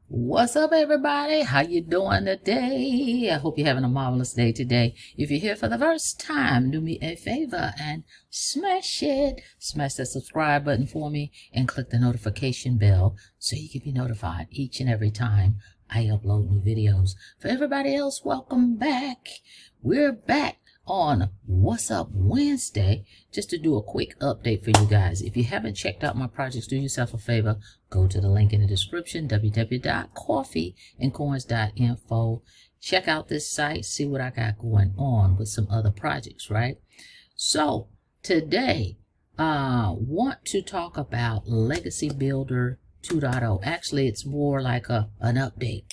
What's up, everybody? How you doing today? I hope you're having a marvelous day today. If you're here for the first time, do me a favor and smash that subscribe button for me and click the notification bell so you can be notified each and every time I upload new videos. For everybody else, welcome back. We're back on What's Up Wednesday, just to do a quick update for you guys. If you haven't checked out my projects, do yourself a favor, go to the link in the description, www.coffeeandcoins.info. Check out this site, see what I got going on with some other projects, right? So today want to talk about Legacy Builder 2.0. Actually, it's more like an update.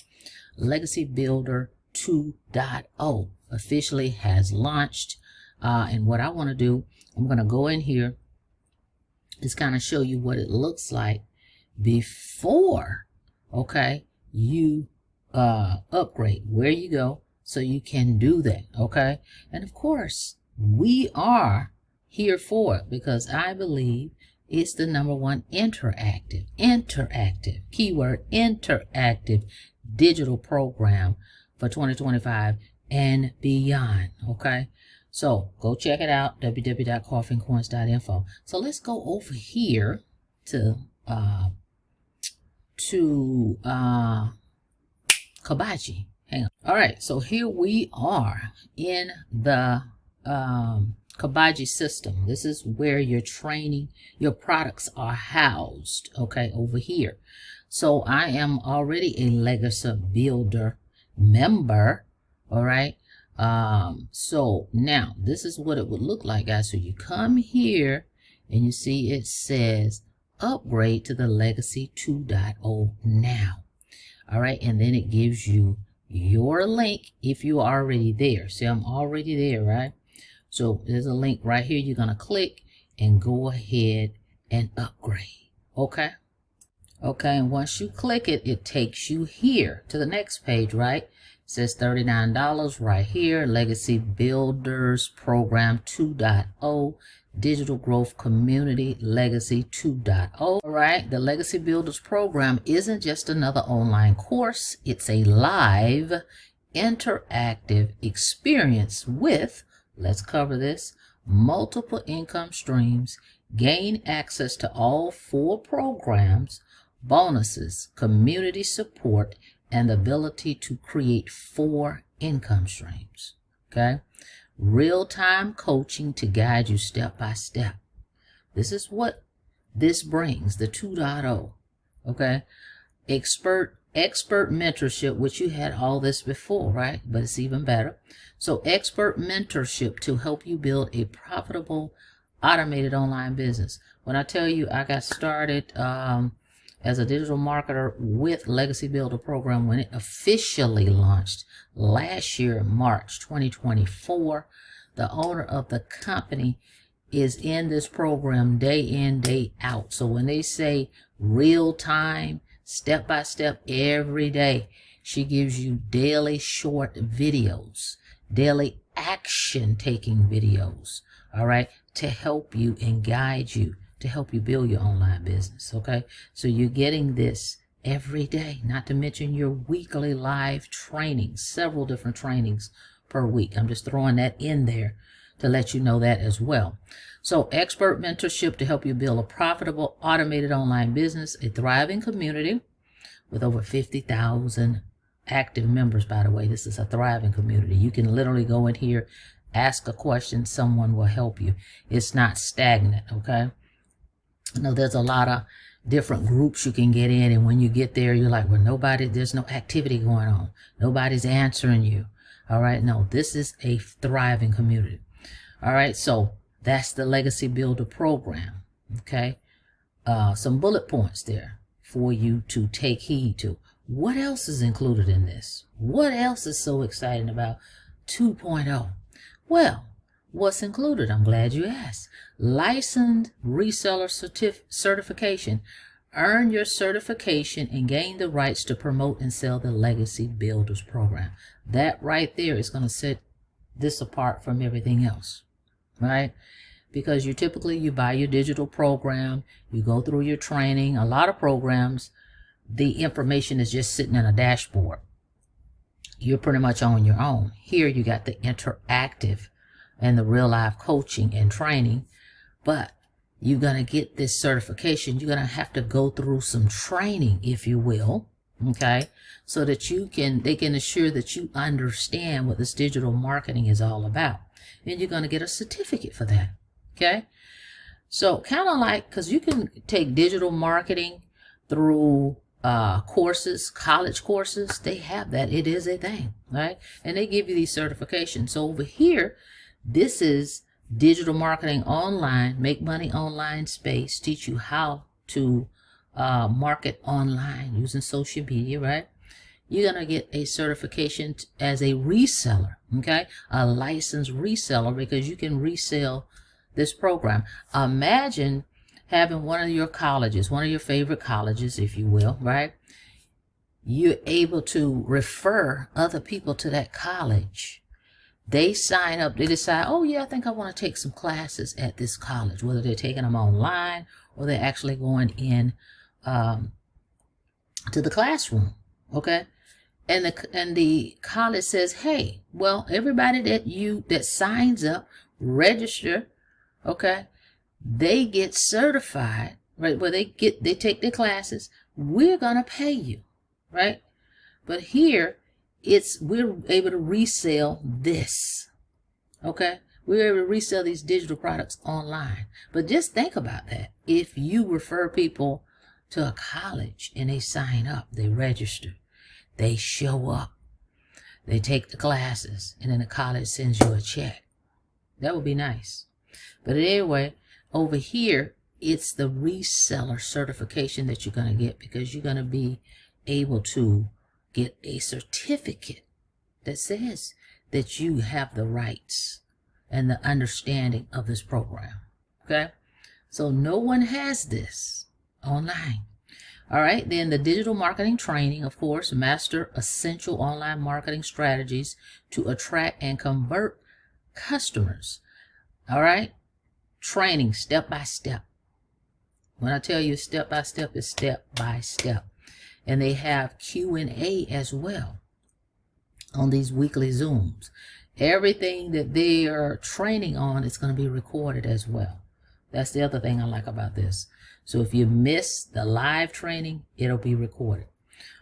Legacy Builder 2.0 officially has launched, and what I want to do, I'm going to go in here, is kind of show you what it looks like before, okay, you upgrade, where you go so you can do that, okay? And of course, we are here for it because I believe it's the #1 interactive, keyword interactive digital program for 2025 and beyond, okay? So go check it out, www.coffeeandcoins.info. So let's go over here to Kabaji. Hang on. All right, so here we are in the Kabaji system. This is where your training, your products are housed, okay, over here. So I am already a Legacy Builder member, all right. So now this is what it would look like, guys. So you come here and you see it says upgrade to the Legacy 2.0 now, all right, and then it gives you your link if you're already there. See, I'm already there, right? So there's a link right here. You're gonna click and go ahead and upgrade, okay? Okay, and once you click it, it takes you here to the next page, right? It says $39 right here, Legacy Builders Program 2.0, Digital Growth Community Legacy 2.0. All right, the Legacy Builders Program isn't just another online course. It's a live, interactive experience with, let's cover this, multiple income streams, gain access to all 4 programs, bonuses, community support, and the ability to create 4 income streams, okay? Real-time coaching to guide you step by step. This is what this brings, the 2.0, okay? Expert mentorship, which you had all this before, right? But it's even better. So expert mentorship to help you build a profitable, automated online business. When I tell you I got started as a digital marketer with Legacy Builder Program when it officially launched last year, March 2024. The owner of the company is in this program day in, day out. So when they say real time, step by step, every day, she gives you daily short videos, daily action taking videos, all right, to help you and guide you, to help you build your online business, okay? So you're getting this every day, not to mention your weekly live trainings, several different trainings per week. I'm just throwing that in there to let you know that as well. So expert mentorship to help you build a profitable, automated online business, a thriving community with over 50,000 active members, by the way. This is a thriving community. You can literally go in here, ask a question, someone will help you. It's not stagnant, okay? You know, there's a lot of different groups you can get in, and when you get there, you're like, well, there's no activity going on. Nobody's answering you. All right, no, this is a thriving community. All right, so that's the Legacy Builder Program, okay? Some bullet points there for you to take heed to. What else is included in this? What else is so exciting about 2.0? Well, what's included? I'm glad you asked. Licensed reseller certification. Earn your certification and gain the rights to promote and sell the Legacy Builders Program. That right there is going to set this apart from everything else, right? Because you buy your digital program, you go through your training. A lot of programs the information is just sitting in a dashboard. You're pretty much on your own. Here you got the interactive and the real life coaching and training, but you're going to get this certification. You're going to have to go through some training, if you will, okay, so that they can assure that you understand what this digital marketing is all about. And you're going to get a certificate for that, okay? So kind of like, because you can take digital marketing through courses, college courses, they have that. It is a thing, right? And they give you these certifications. So over here, this is digital marketing online, make money online space, teach you how to market online using social media, right? You're going to get a certification as a reseller, okay? A licensed reseller, because you can resell this program. Imagine having one of your colleges, one of your favorite colleges, if you will, right? You're able to refer other people to that college. They sign up, they decide, oh yeah, I think I want to take some classes at this college, whether they're taking them online or they're actually going in to the classroom, okay? And the college says, hey, well, everybody that signs up, register, okay, they get certified, right? Where they take their classes. We're gonna pay you, right? But here, we're able to resell this, okay? We're able to resell these digital products online. But just think about that. If you refer people to a college and they sign up, they register, they show up, they take the classes, and then the college sends you a check. That would be nice. But anyway, over here, it's the reseller certification that you're going to get, because you're going to be able to get a certificate that says that you have the rights and the understanding of this program. Okay? So no one has this online. All right, then the digital marketing training, of course, master essential online marketing strategies to attract and convert customers. All right, training step by step. When I tell you step by step, it's step by step. And they have Q&A as well on these weekly Zooms. Everything that they are training on is going to be recorded as well. That's the other thing I like about this. So if you miss the live training, it'll be recorded.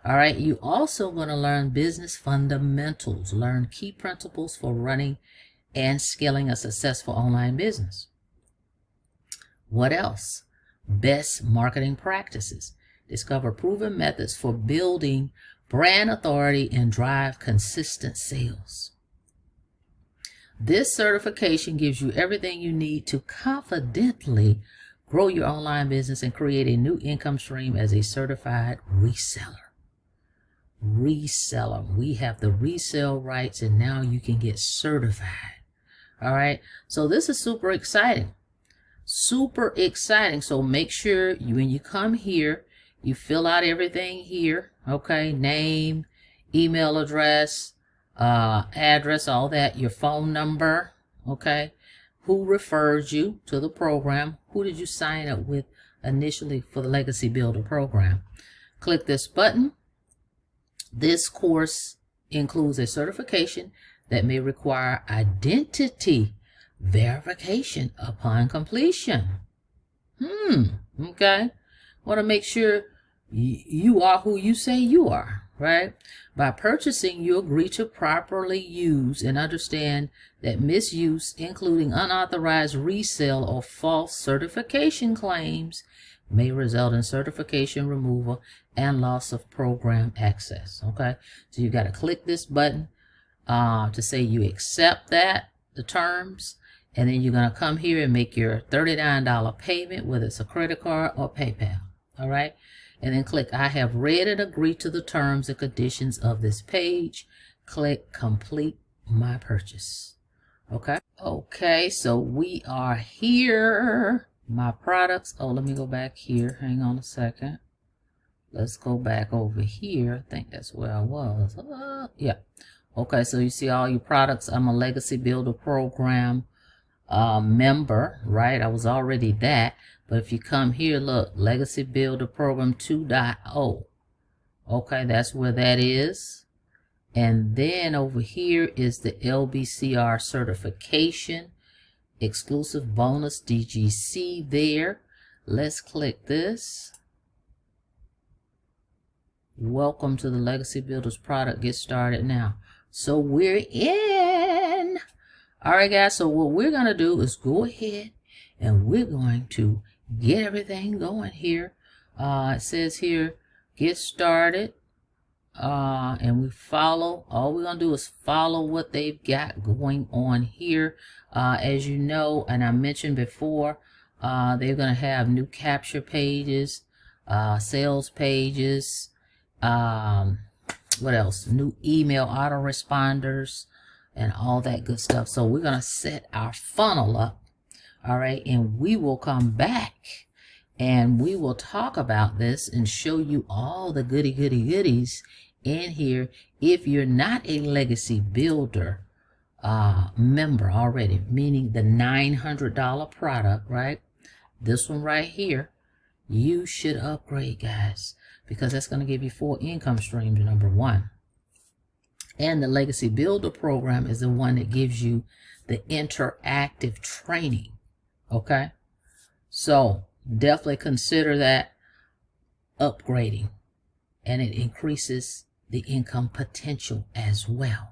All right, you also going to learn business fundamentals, learn key principles for running and scaling a successful online business. What else? Best marketing practices. Discover proven methods for building brand authority and drive consistent sales. This certification gives you everything you need to confidently grow your online business and create a new income stream as a certified reseller. Reseller. We have the resale rights, and now you can get certified. All right. So this is super exciting. Super exciting. So make sure when you come here, you fill out everything here. Okay. Name, email address, address, all that, your phone number. Okay. Who referred you to the program? Who did you sign up with initially for the Legacy Builder program? Click this button. This course includes a certification that may require identity verification upon completion. Okay. Want to make sure you are who you say you are, right? By purchasing, you agree to properly use and understand that misuse, including unauthorized resale or false certification claims, may result in certification removal and loss of program access. Okay, so you got to click this button to say you accept the terms, and then you're going to come here and make your $39 payment, whether it's a credit card or PayPal. All right, and then click I have read and agreed to the terms and conditions of this page. Click complete my purchase. Okay, so we are here. My products. Oh, let me go back here. Hang on a second. Let's go back over here. I think that's where I was. Yeah. Okay, so you see all your products. I'm a Legacy Builder program member, right? I was already that. But if you come here, look, Legacy Builder Program 2.0. Okay, that's where that is. And then over here is the LBCR certification, exclusive bonus DGC there. Let's click this. Welcome to the Legacy Builders product. Get started now. So we're in. All right, guys. So what we're going to do is go ahead and we're going to get everything going here. It says here, get started. And we follow. All we're going to do is follow what they've got going on here. As you know, and I mentioned before, they're going to have new capture pages, sales pages, what else? New email autoresponders and all that good stuff. So we're going to set our funnel up. All right. And we will come back and we will talk about this and show you all the goodies in here. If you're not a Legacy Builder member already, meaning the $900 product, right? This one right here, you should upgrade, guys, because that's going to give you 4 income streams, number one. And the Legacy Builder program is the one that gives you the interactive training. Okay, so definitely consider that upgrading, and it increases the income potential as well.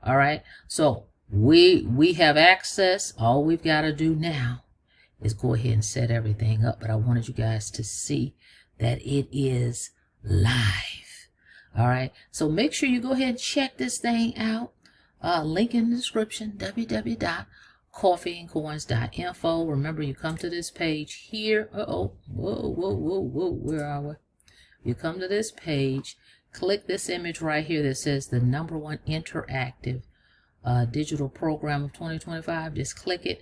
All right, so we have access. All we've got to do now is go ahead and set everything up. But I wanted you guys to see that it is live. All right, so make sure you go ahead and check this thing out. Link in the description, www.coffeeandcoins.info. Remember, you come to this page here. Whoa, where are we? You come to this page, click this image right here that says the #1 interactive digital program of 2025. Just click it,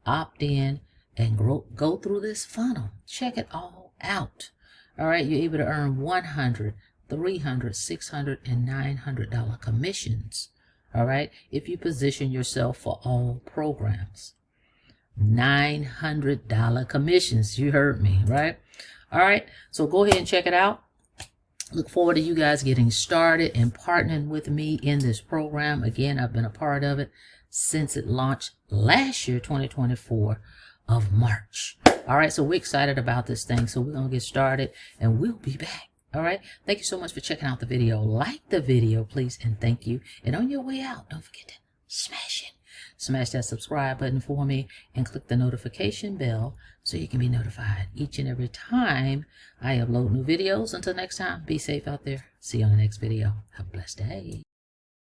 opt in, and go through this funnel. Check it all out. All right, you're able to earn $100, $300, $600, and $900 commissions. All right, if you position yourself for all programs. $900 commissions. You heard me, right? All right, so go ahead and check it out. Look forward to you guys getting started and partnering with me in this program. Again, I've been a part of it since it launched last year, 2024 of March. All right, so we're excited about this thing. So we're going to get started and we'll be back. All right, thank you so much for checking out the video. Like the video, please, and thank you. And on your way out, don't forget to smash it. Smash that subscribe button for me and click the notification bell so you can be notified each and every time I upload new videos. Until next time, be safe out there. See you on the next video. Have a blessed day.